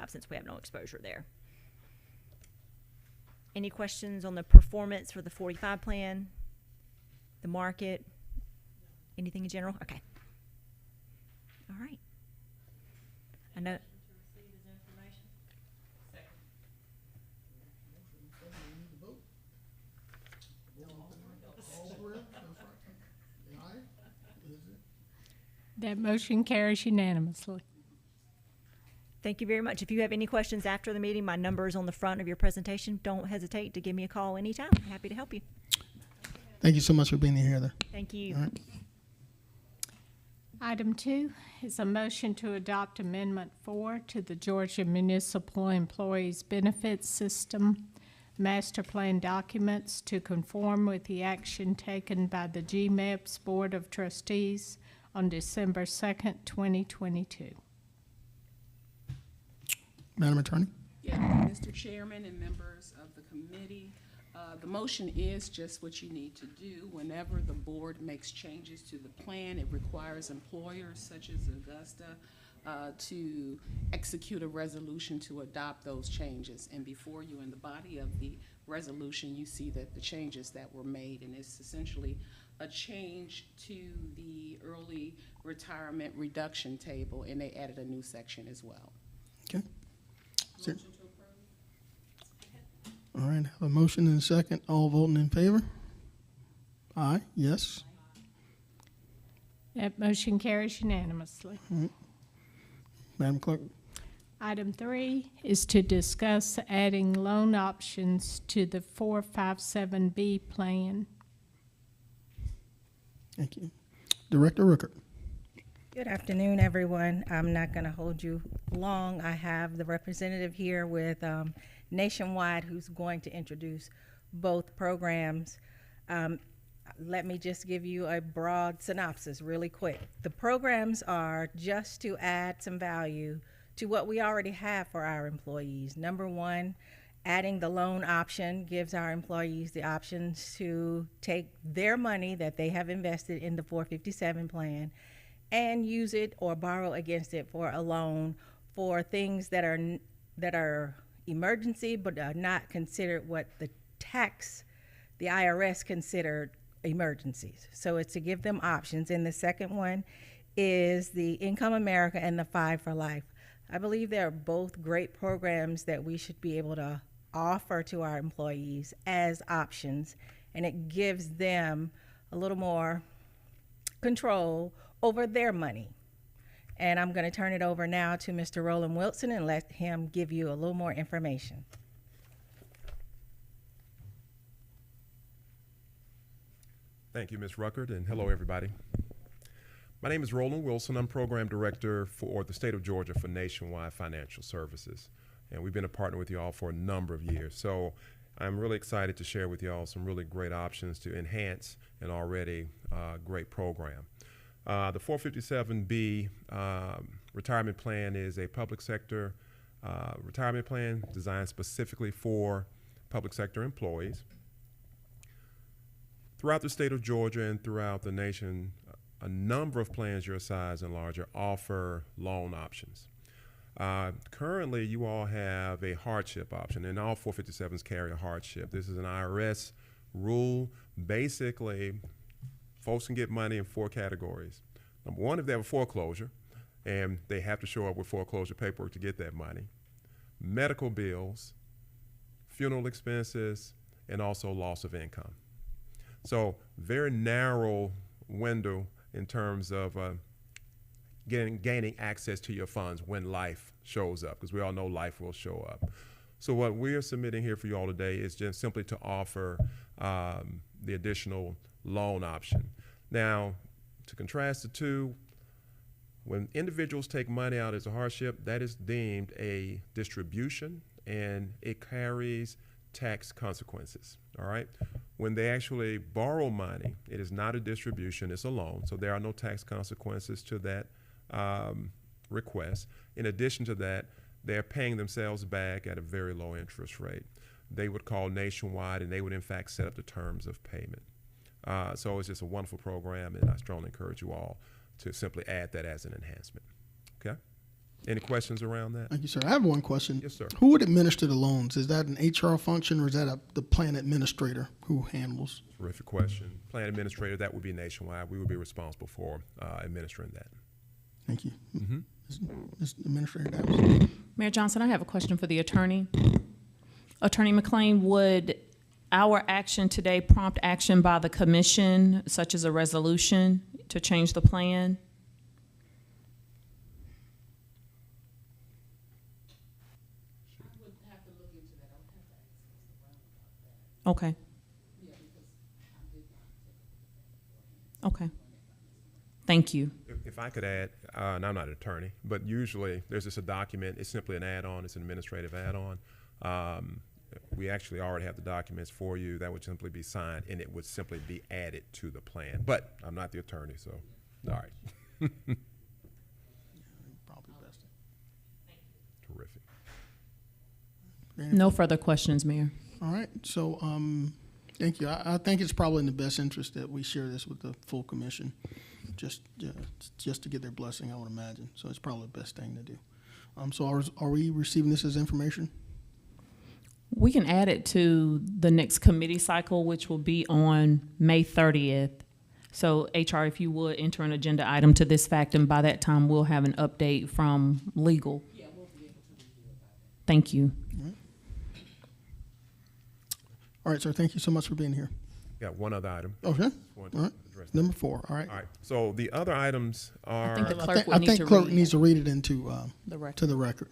45 since we have no exposure there. Any questions on the performance for the 45 plan, the market, anything in general? Okay. All right. I know. That motion carries unanimously. Thank you very much. If you have any questions after the meeting, my number is on the front of your presentation. Don't hesitate to give me a call anytime. I'm happy to help you. Thank you so much for being here, Heather. Thank you. All right. Item 2 is a motion to adopt Amendment 4 to the Georgia Municipal Employees Benefits System Master Plan documents to conform with the action taken by the GMEPS Board of Trustees on December 2nd, 2022. Madam Attorney? Yeah, Mr. Chairman and members of the committee, the motion is just what you need to do. Whenever the board makes changes to the plan, it requires employers such as Augusta to execute a resolution to adopt those changes. And before you, in the body of the resolution, you see that the changes that were made, and it's essentially a change to the early retirement reduction table, and they added a new section as well. Okay. Motion to approve. All right, have a motion and a second. All voting in favor? Aye, yes. That motion carries unanimously. Madam Clerk? Item 3 is to discuss adding loan options to the 457B plan. Thank you. Director Rickert? Good afternoon, everyone. I'm not going to hold you long. I have the representative here with Nationwide who's going to introduce both programs. Let me just give you a broad synopsis really quick. The programs are just to add some value to what we already have for our employees. Number one, adding the loan option gives our employees the options to take their money that they have invested in the 457 plan and use it or borrow against it for a loan for things that are emergency but are not considered what the IRS considered emergencies. So it's to give them options. And the second one is the Income America and the 5 for Life. I believe they are both great programs that we should be able to offer to our employees as options, and it gives them a little more control over their money. And I'm going to turn it over now to Mr. Roland Wilson and let him give you a little more information. Thank you, Ms. Ruckert, and hello, everybody. My name is Roland Wilson. I'm Program Director for the state of Georgia for Nationwide Financial Services. And we've been a partner with you all for a number of years. So I'm really excited to share with you all some really great options to enhance an already great program. The 457B retirement plan is a public sector retirement plan designed specifically for public sector employees. Throughout the state of Georgia and throughout the nation, a number of plans your size and larger offer loan options. Currently, you all have a hardship option, and all 457s carry a hardship. This is an IRS rule. Basically, folks can get money in 4 categories. Number one, if they have a foreclosure, and they have to show up with foreclosure paperwork to get that money. Medical bills, funeral expenses, and also loss of income. So very narrow window in terms of gaining access to your funds when life shows up, because we all know life will show up. So what we are submitting here for you all today is just simply to offer the additional loan option. Now, to contrast the two, when individuals take money out as a hardship, that is deemed a distribution and it carries tax consequences, all right? When they actually borrow money, it is not a distribution, it's a loan, so there are no tax consequences to that request. In addition to that, they're paying themselves back at a very low interest rate. They would call Nationwide, and they would in fact set up the terms of payment. So it's just a wonderful program, and I strongly encourage you all to simply add that as an enhancement. Okay? Any questions around that? Thank you, sir. I have one question. Yes, sir. Who would administer the loans? Is that an HR function or is that the plan administrator who handles? Terrific question. Plan administrator, that would be nationwide. We would be responsible for administering that. Thank you. Mhm. Ms. Administrator Davis. Mayor Johnson, I have a question for the attorney. Attorney McLean, would our action today prompt action by the commission, such as a resolution to change the plan? Okay. Okay. Thank you. If I could add, and I'm not an attorney, but usually there's just a document. It's simply an add-on. It's an administrative add-on. We actually already have the documents for you. That would simply be signed, and it would simply be added to the plan. But I'm not the attorney, so all right. Probably best. Terrific. No further questions, Mayor. All right. So, thank you. I think it's probably in the best interest that we share this with the full commission, just to get their blessing, I would imagine. So it's probably the best thing to do. So are we receiving this as information? We can add it to the next committee cycle, which will be on May 30th. So HR, if you would enter an agenda item to this fact, and by that time, we'll have an update from legal. Yeah, we'll be able to review it by then. Thank you. All right, sir. Thank you so much for being here. Got one other item. Okay. All Want to right. address that. Number 4. All right. All right. So the other items are. I think the I clerk think, would I need think to clerk read needs to read it into the record. to the record.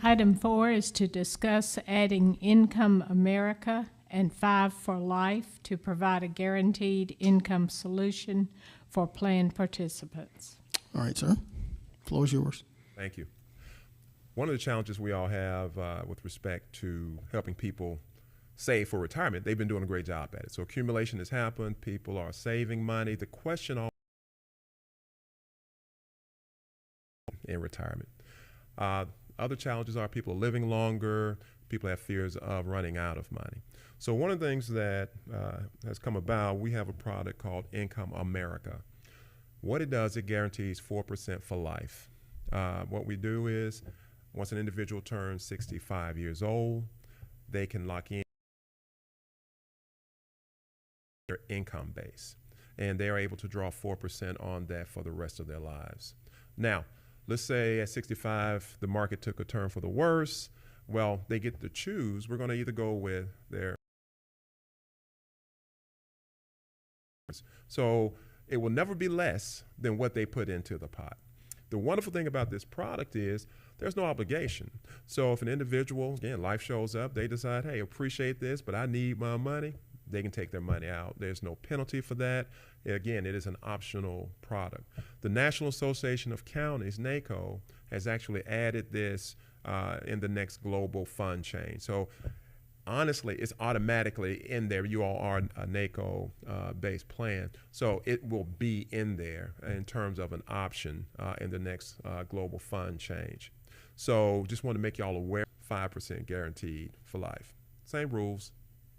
Item 4 is to discuss adding Income America and 5 for Life to provide a guaranteed income solution for plan participants. All right, sir. Floor is yours. Thank you. One of the challenges we all have with respect to helping people save for retirement, they've been doing a great job at it. So accumulation has happened. People are saving money. The question in retirement. Other challenges are people are living longer. People have fears of running out of money. So one of the things that has come about, we have a product called Income America. What it does, it guarantees 4% for life. What we do is, once an individual turns 65 years old, they can lock in their income base, and they are able to draw 4% on that for the rest of their lives. Now, let's say at 65, the market took a turn for the worse. Well, they get to choose. We're going to either go with their. So it will never be less than what they put into the pot. The wonderful thing about this product is there's no obligation. So if an individual, again, life shows up, they decide, hey, appreciate this, but I need my money, they can take their money out. There's no penalty for that. Again, it is an optional product. The National Association of Counties, NACO, has actually added this in the next global fund change. So honestly, it's automatically in there. You all are a NACO-based plan. So it will be in there in terms of an option in the next global fund change. So just want to make you all aware, 5% guaranteed for life. Same rules,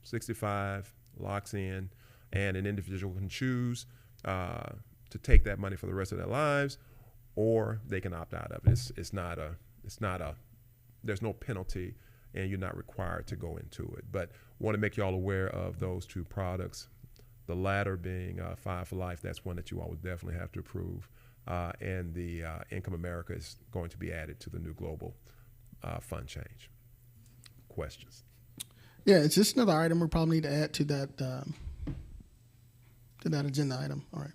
65, locks in, and an individual can choose to take that money for the rest of their lives, or they can opt out of it. There's no penalty, and you're not required to go into it. But want to make you all aware of those two products. The latter being 5 for Life, that's one that you all would definitely have to approve. And the Income America is going to be added to the new global fund change. Questions? Yeah, it's just another item we probably need to add to that agenda item. All right.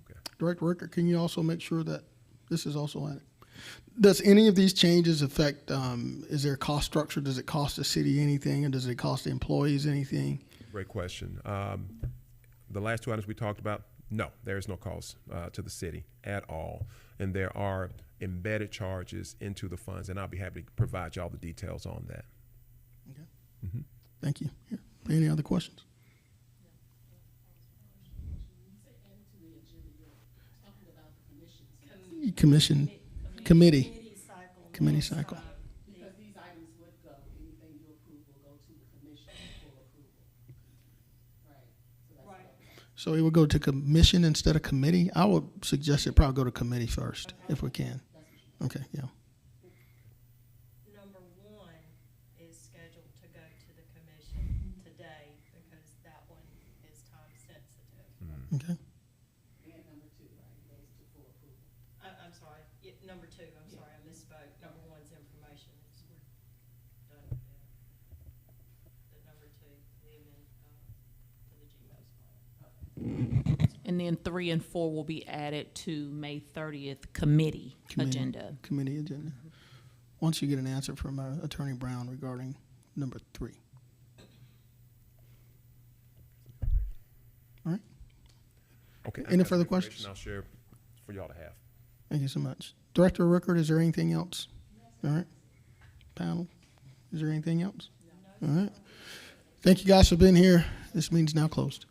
Okay. Director Ricker, can you also make sure that this is also added? Does any of these changes affect, is there a cost structure? Does it cost the city anything, and does it cost the employees anything? Great question. The last two items we talked about, no, there is no cost to the city at all. And there are embedded charges into the funds, and I'll be happy to provide you all the details on that. Okay. Mm-hmm. Thank you. Here. Any other questions? Committee cycle. Because these items would go, anything you approve will go to the commission for full approval. Right. So that's right. So it would go to commission instead of committee? I would suggest it probably go to committee first, if we can. Okay, yeah. scheduled to go to the commission today because that one is time sensitive. Okay. And number two, right, goes to full approval. I'm sorry, number two, I'm sorry, I misspoke. Number one's information, we're done with that. The number two, the amendment, to the GMO's plan. And then 3 and 4 will be added to May 30th committee agenda. Committee agenda. Once you get an answer from Attorney Brown regarding number 3. All right. Okay. Any I've got further some information questions? I'll share for y'all to have. Thank you so much. Director Rickard, is there anything else? All right. Panel, is there anything else? All right. Thank you guys for being here. This meeting's now closed.